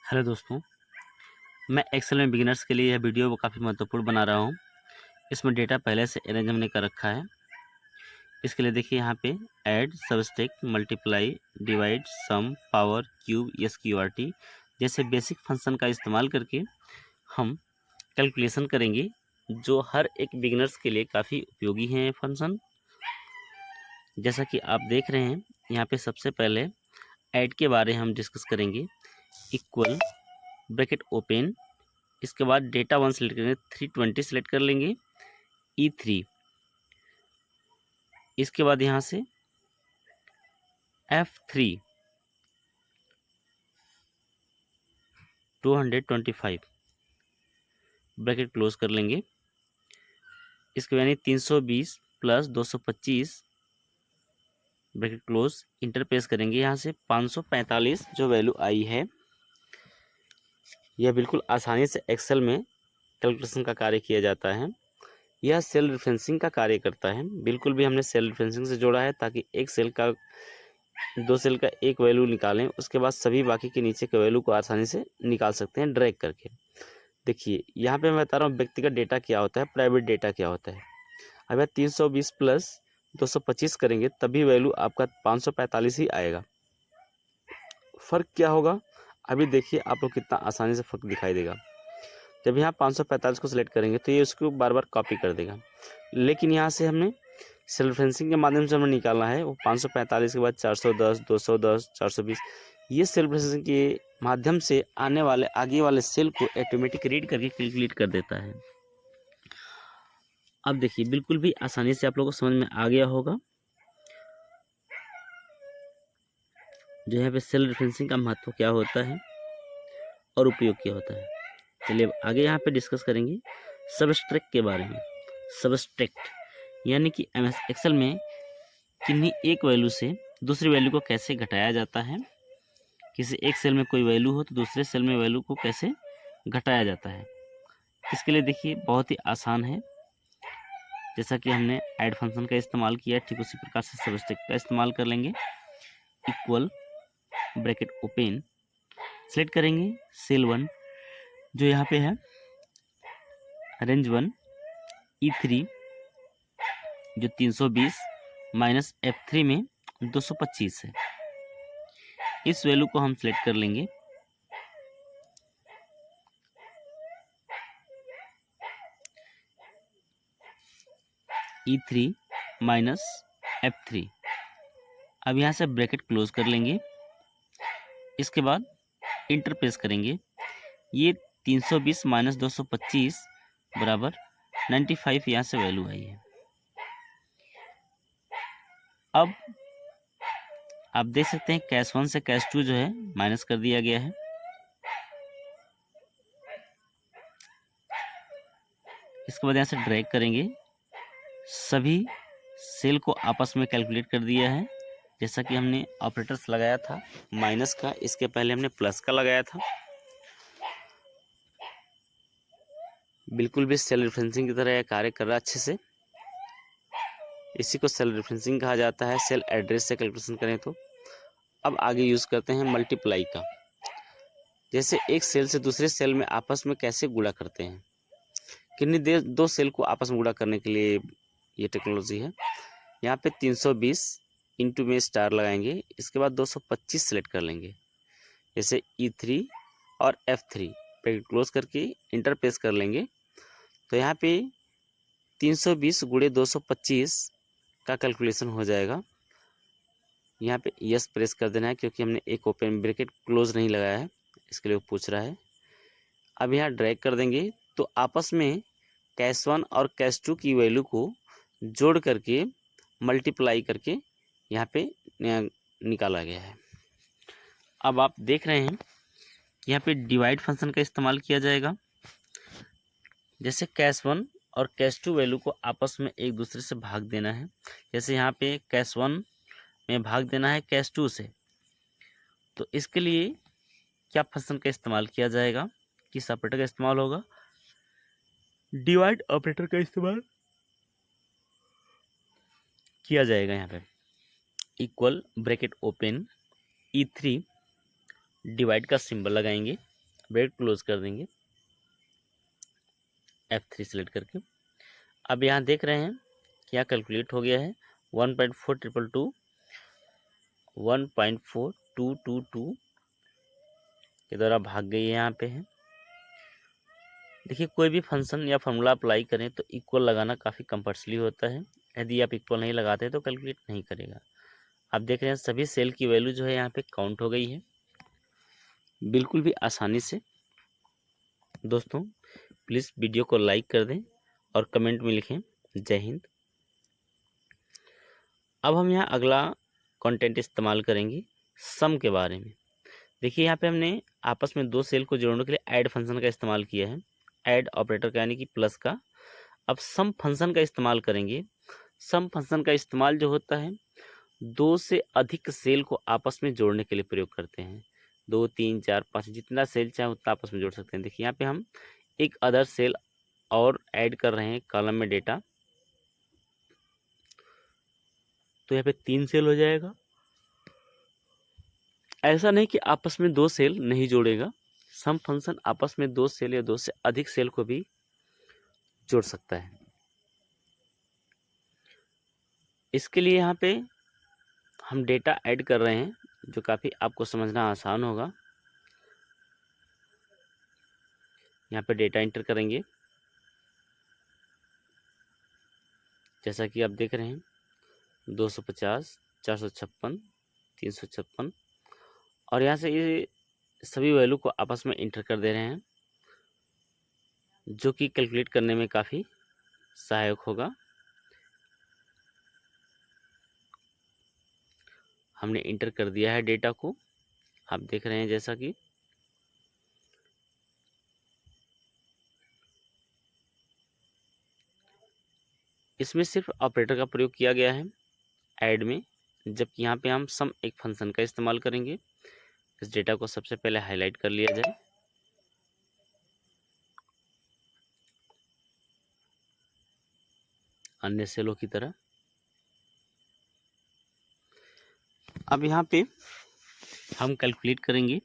Hello दोस्तों, मैं Excel में बिगिनर्स के लिए यह वीडियो काफ़ी महत्वपूर्ण बना रहा हूँ। इसमें डेटा पहले से अरेंज हमने कर रखा है। इसके लिए देखिए यहाँ पे ऐड, सबट्रैक्ट, मल्टीप्लाई, डिवाइड, सम, पावर, क्यूब, एसक्यूआरटी जैसे बेसिक फंक्शन का इस्तेमाल करके हम कैलकुलेशन करेंगे, जो हर एक बिगिनर्स के लिए काफ़ी उपयोगी हैं ये फंक्शन। जैसा कि आप देख रहे हैं, यहाँ पे सबसे पहले ऐड के बारे में हम डिस्कस करेंगे। इक्वल, ब्रैकेट ओपन, इसके बाद डेटा वन सेलेक्ट करेंगे, 320 सेलेक्ट कर लेंगे, E3। इसके बाद यहाँ से F3 225 ब्रैकेट क्लोज कर लेंगे। इसके यानी 320 प्लस 225 ब्रैकेट क्लोज, इंटरप्रेस करेंगे। यहाँ से 545 जो वैल्यू आई है, यह बिल्कुल आसानी से एक्सेल में कैलकुलेशन का कार्य किया जाता है। यह सेल रेफरेंसिंग का कार्य करता है। बिल्कुल भी हमने सेल रेफरेंसिंग से जोड़ा है ताकि एक सेल का दो सेल का एक वैल्यू निकालें, उसके बाद सभी बाकी के नीचे के वैल्यू को आसानी से निकाल सकते हैं ड्रैग करके। देखिए यहाँ पे मैं बता रहा हूँ व्यक्तिगत डेटा क्या होता है, प्राइवेट डेटा क्या होता है। अब 320 प्लस 225 करेंगे तभी वैल्यू आपका 545 ही आएगा। फ़र्क क्या होगा अभी देखिए आप लोग, कितना आसानी से फ़र्क दिखाई देगा। जब यहाँ 545 को सिलेक्ट करेंगे तो ये उसको बार बार कॉपी कर देगा, लेकिन यहाँ से हमने सेल रेफरेंसिंग के माध्यम से हमें निकालना है। वो 545 के बाद 410, 210, 420, ये सेल रेफरेंसिंग के माध्यम से आने वाले आगे वाले सेल को ऑटोमेटिक रीड करके कैलकुलेट कर देता है। अब देखिए बिल्कुल भी आसानी से आप लोगों को समझ में आ गया होगा जो यहाँ पे सेल रेफरेंसिंग का महत्व क्या होता है और उपयोग क्या होता है। चलिए अब आगे यहाँ पे डिस्कस करेंगे सबट्रैक्ट के बारे में। सबट्रैक्ट यानी कि एमएस एक्सेल में किन्हीं एक वैल्यू से दूसरी वैल्यू को कैसे घटाया जाता है। किसी एक सेल में कोई वैल्यू हो तो दूसरे सेल में वैल्यू को कैसे घटाया जाता है। इसके लिए देखिए बहुत ही आसान है। जैसा कि हमने ऐड फंक्शन का इस्तेमाल किया, ठीक उसी प्रकार से सबट्रैक्ट का इस्तेमाल कर लेंगे। इक्वल, ब्रैकेट ओपन, सेलेक्ट करेंगे सेल 1 जो यहाँ पे है, रेंज 1, E3 जो 320 माइनस F3 में 225 है। इस वैल्यू को हम सिलेक्ट कर लेंगे। E3 minus F3। अब यहाँ से ब्रैकेट क्लोज कर लेंगे। इसके बाद इंटरप्रेस करेंगे। ये 320 माइनस 225 बराबर 95 यहाँ से वैल्यू आई है। अब आप देख सकते हैं कैश 1 से कैश 2 जो है माइनस कर दिया गया है। इसके बाद यहाँ से ड्रैग करेंगे, सभी सेल को आपस में कैलकुलेट कर दिया है। जैसा कि हमने ऑपरेटर्स लगाया था माइनस का, इसके पहले हमने प्लस का लगाया था। बिल्कुल भी सेल रेफरेंसिंग की तरह यह कार्य कर रहा है अच्छे से। इसी को सेल रेफरेंसिंग कहा जाता है, सेल एड्रेस से कैलकुलेशन करें तो। अब आगे यूज़ करते हैं मल्टीप्लाई का। जैसे एक सेल से दूसरे सेल में आपस में कैसे गुणा करते हैं, किन्हीं दो सेल को आपस में गुणा करने के लिए ये टेक्नोलॉजी है। यहाँ पे 320 इंटू में स्टार लगाएंगे, इसके बाद 225 सेलेक्ट कर लेंगे। जैसे E3 और F3 ब्रैकेट क्लोज करके इंटरप्रेस कर लेंगे तो यहाँ पे 320 गुणे 225 का कैलकुलेशन हो जाएगा। यहाँ पे यस प्रेस कर देना है क्योंकि हमने एक ओपन ब्रैकेट क्लोज नहीं लगाया है, इसके लिए वो पूछ रहा है। अब यहाँ ड्रैग कर देंगे तो आपस में कैश 1 और कैश 2 की वैल्यू को जोड़ करके मल्टीप्लाई करके यहाँ पे निकाला गया है। अब आप देख रहे हैं यहाँ पे डिवाइड फंक्शन का इस्तेमाल किया जाएगा। जैसे कैश 1 और कैश 2 वैल्यू को आपस में एक दूसरे से भाग देना है। जैसे यहाँ पे कैश 1 में भाग देना है कैश 2 से, तो इसके लिए क्या फंक्शन का इस्तेमाल किया जाएगा, किस ऑपरेटर का इस्तेमाल होगा, डिवाइड ऑपरेटर का इस्तेमाल किया जाएगा। यहाँ पे equal, bracket open, E3 divide का सिंबल लगाएंगे। ब्रैकेट क्लोज कर देंगे F3 सेलेक्ट करके। अब यहाँ देख रहे हैं कि यहाँ कैलकुलेट हो गया है 1.4222 के द्वारा भाग गई है यहाँ पे है। देखिए कोई भी फंक्शन या फॉर्मूला अप्लाई करें तो इक्वल लगाना काफ़ी कंपल्सरी होता है। यदि आप इक्वल नहीं लगाते तो कैलकुलेट नहीं करेगा। आप देख रहे हैं सभी सेल की वैल्यू जो है यहाँ पे काउंट हो गई है बिल्कुल भी आसानी से। दोस्तों प्लीज़ वीडियो को लाइक कर दें और कमेंट में लिखें जय हिंद। अब हम यहाँ अगला कंटेंट इस्तेमाल करेंगे सम के बारे में। देखिए यहाँ पे हमने आपस में दो सेल को जोड़ने के लिए ऐड फंक्शन का इस्तेमाल किया है, ऐड ऑपरेटर का यानी कि प्लस का। अब सम फंक्शन का इस्तेमाल करेंगे। सम फंक्शन का इस्तेमाल जो होता है दो से अधिक सेल को आपस में जोड़ने के लिए प्रयोग करते हैं। 2 3 4 5 जितना सेल चाहे उतना आपस में जोड़ सकते हैं। देखिए यहाँ पे हम एक अदर सेल और ऐड कर रहे हैं कॉलम में डेटा, तो यहाँ पे 3 सेल हो जाएगा। ऐसा नहीं कि आपस में दो सेल नहीं जोड़ेगा, सम फंक्शन आपस में दो सेल या दो से अधिक सेल को भी जोड़ सकता है। इसके लिए यहाँ पे हम डेटा ऐड कर रहे हैं जो काफ़ी आपको समझना आसान होगा। यहाँ पे डेटा एंटर करेंगे जैसा कि आप देख रहे हैं 250, 456, 356 और यहाँ से ये सभी वैल्यू को आपस में इंटर कर दे रहे हैं जो कि कैलकुलेट करने में काफ़ी सहायक होगा। हमने इंटर कर दिया है डेटा को, आप देख रहे हैं जैसा कि इसमें सिर्फ ऑपरेटर का प्रयोग किया गया है ऐड में, जबकि यहाँ पे हम सम एक फंक्शन का इस्तेमाल करेंगे। इस डेटा को सबसे पहले हाईलाइट कर लिया जाए। अन्य सेलों की तरह अब यहाँ पे हम कैलकुलेट करेंगे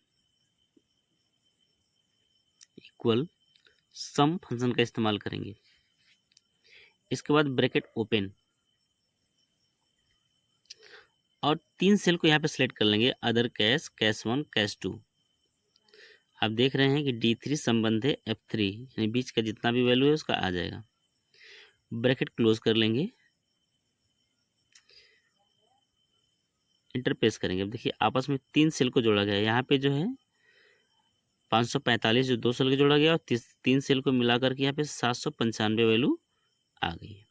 इक्वल सम फंक्शन का इस्तेमाल करेंगे। इसके बाद ब्रैकेट ओपन और 3 सेल को यहाँ पे सिलेक्ट कर लेंगे, अदर कैश, कैश 1, कैश 2। आप देख रहे हैं कि D3 संबंध है F3 यानी बीच का जितना भी वैल्यू है उसका आ जाएगा। ब्रैकेट क्लोज कर लेंगे, इंटरपेस करेंगे। अब देखिए आपस में 3 सेल को जोड़ा गया है। यहाँ पे जो है 545 जो 2 सेल को जोड़ा गया और 3 सेल को मिलाकर के यहाँ पे 795 वैल्यू आ गई है।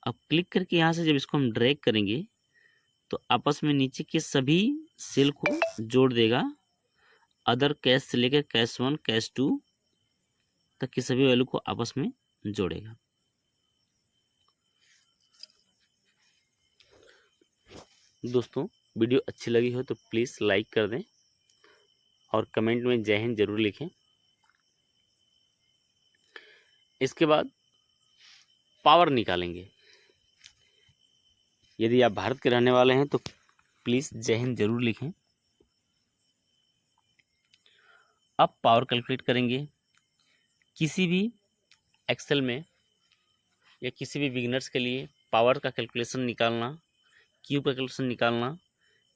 अब क्लिक करके यहाँ से जब इसको हम ड्रैग करेंगे तो आपस में नीचे के सभी सेल को जोड़ देगा, अदर कैश से लेकर कैश 1, कैश 2 तक की सभी वैल्यू को आपस में जोड़ेगा। दोस्तों वीडियो अच्छी लगी हो तो प्लीज़ लाइक कर दें और कमेंट में जय हिंद जरूर लिखें। इसके बाद पावर निकालेंगे। यदि आप भारत के रहने वाले हैं तो प्लीज़ जय हिंद जरूर लिखें। अब पावर कैलकुलेट करेंगे। किसी भी एक्सेल में या किसी भी बिगिनर्स के लिए पावर का कैलकुलेशन निकालना, क्यूब का कैलकुलेशन निकालना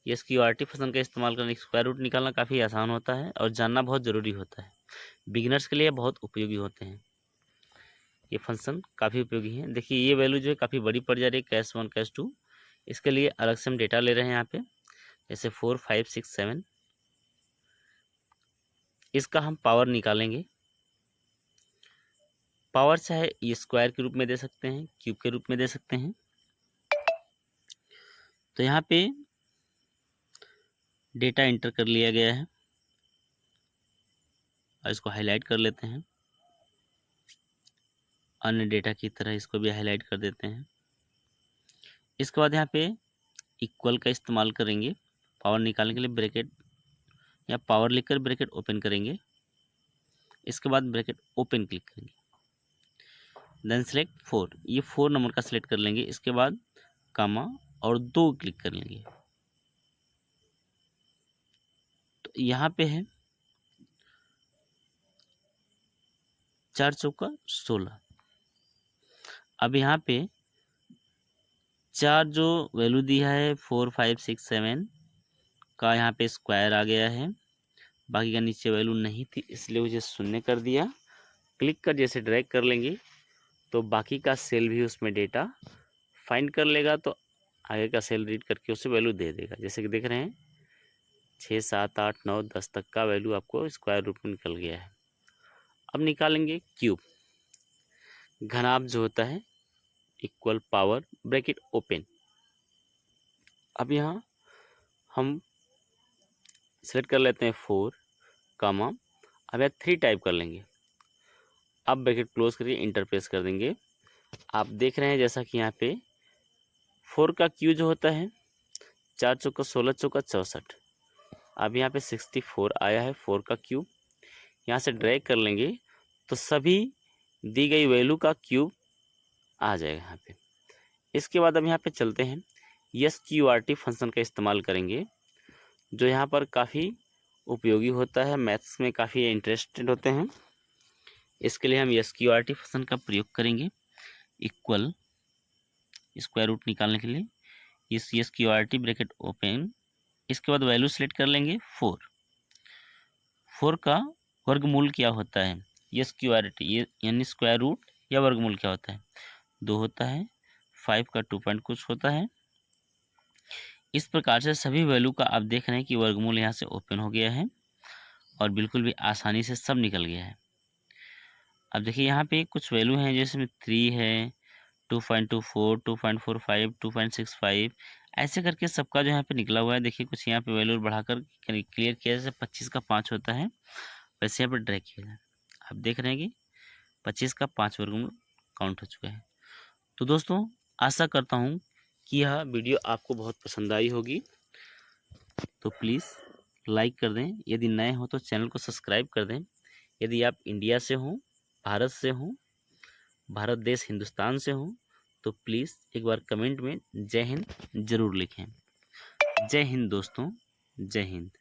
या SQRT फंक्शन का इस्तेमाल करना, स्क्वायर रूट निकालना काफ़ी आसान होता है और जानना बहुत ज़रूरी होता है। बिगिनर्स के लिए बहुत उपयोगी होते हैं, ये फंक्शन काफ़ी उपयोगी है। देखिए ये वैल्यू जो है काफ़ी बड़ी पड़ जा रही है, कैश 1, कैश 2। इसके लिए अलग से हम डेटा ले रहे हैं यहाँ पे, जैसे 4, 5, 6, 7। इसका हम पावर निकालेंगे। पावर चाहे ये स्क्वायर के रूप में दे सकते हैं, क्यूब के रूप में दे सकते हैं। तो यहाँ पे डेटा इंटर कर लिया गया है और इसको हाईलाइट कर लेते हैं। अन्य डेटा की तरह इसको भी हाईलाइट कर देते हैं। इसके बाद यहाँ पे इक्वल का इस्तेमाल करेंगे पावर निकालने के लिए। ब्रैकेट या पावर लिखकर ब्रैकेट ओपन करेंगे। इसके बाद ब्रैकेट ओपन क्लिक करेंगे, देन सेलेक्ट 4, ये 4 नंबर का सिलेक्ट कर लेंगे। इसके बाद कामा और 2 क्लिक कर लेंगे। तो यहाँ पे है 4 चौका 16। अब यहाँ पे 4 जो वैल्यू दिया है 4 5 6 7 का यहाँ पे स्क्वायर आ गया है, बाकी का नीचे वैल्यू नहीं थी इसलिए मुझे 0 कर दिया। क्लिक कर जैसे ड्रैग कर लेंगे तो बाकी का सेल भी उसमें डेटा फाइंड कर लेगा, तो आगे का सेल रीड करके उसे वैल्यू दे देगा। जैसे कि देख रहे हैं 6 7 8 9 10 तक का वैल्यू आपको स्क्वायर रूट में निकल गया है। अब निकालेंगे क्यूब। घनाभ जो होता है इक्वल पावर ब्रैकेट ओपन। अब यहाँ हम सेलेक्ट कर लेते हैं 4 कामा, अब यहाँ 3 टाइप कर लेंगे। अब ब्रैकेट क्लोज करके इंटर प्रेस कर देंगे। आप देख रहे हैं जैसा कि यहाँ पे 4 का क्यू जो होता है 4 चौका 16 चौका 64। अब यहाँ पे 64 आया है 4 का क्यूब। यहाँ से ड्रैग कर लेंगे तो सभी दी गई वैल्यू का क्यूब आ जाएगा यहाँ पे। इसके बाद अब यहाँ पे चलते हैं SQRT फंक्शन का इस्तेमाल करेंगे, जो यहाँ पर काफ़ी उपयोगी होता है, मैथ्स में काफ़ी इंटरेस्टेड होते हैं। इसके लिए हम SQRT फंक्शन का प्रयोग करेंगे इक्वल स्क्वायर रूट निकालने के लिए। इस SQRT ब्रैकेट ओपन, इसके बाद वैल्यू सेलेक्ट कर लेंगे 4 का वर्गमूल क्या होता है SQRT, ये यानी स्क्वायर रूट या वर्गमूल क्या होता है 2 होता है, 5 का 2 पॉइंट कुछ होता है। इस प्रकार से सभी वैल्यू का आप देख रहे हैं कि वर्गमूल यहाँ से ओपन हो गया है और बिल्कुल भी आसानी से सब निकल गया है। अब देखिए यहाँ पे कुछ वैल्यू हैं जैसे 3 है, 2.24, 2.45, 2.65, ऐसे करके सबका जो यहाँ पे निकला हुआ है। देखिए कुछ यहाँ पे वैल्यू बढ़ाकर क्लियर किया, जैसे 25 का 5 होता है वैसे यहाँ पर ड्रैग किया जाए। आप देख रहे हैं कि 25 का 5 वर्गमूल काउंट हो चुका है। तो दोस्तों आशा करता हूँ कि यह वीडियो आपको बहुत पसंद आई होगी, तो प्लीज़ लाइक कर दें। यदि नए हो तो चैनल को सब्सक्राइब कर दें। यदि आप इंडिया से हों, भारत से हों, भारत देश हिंदुस्तान से हों, तो प्लीज़ एक बार कमेंट में जय हिंद ज़रूर लिखें। जय हिंद दोस्तों, जय हिंद।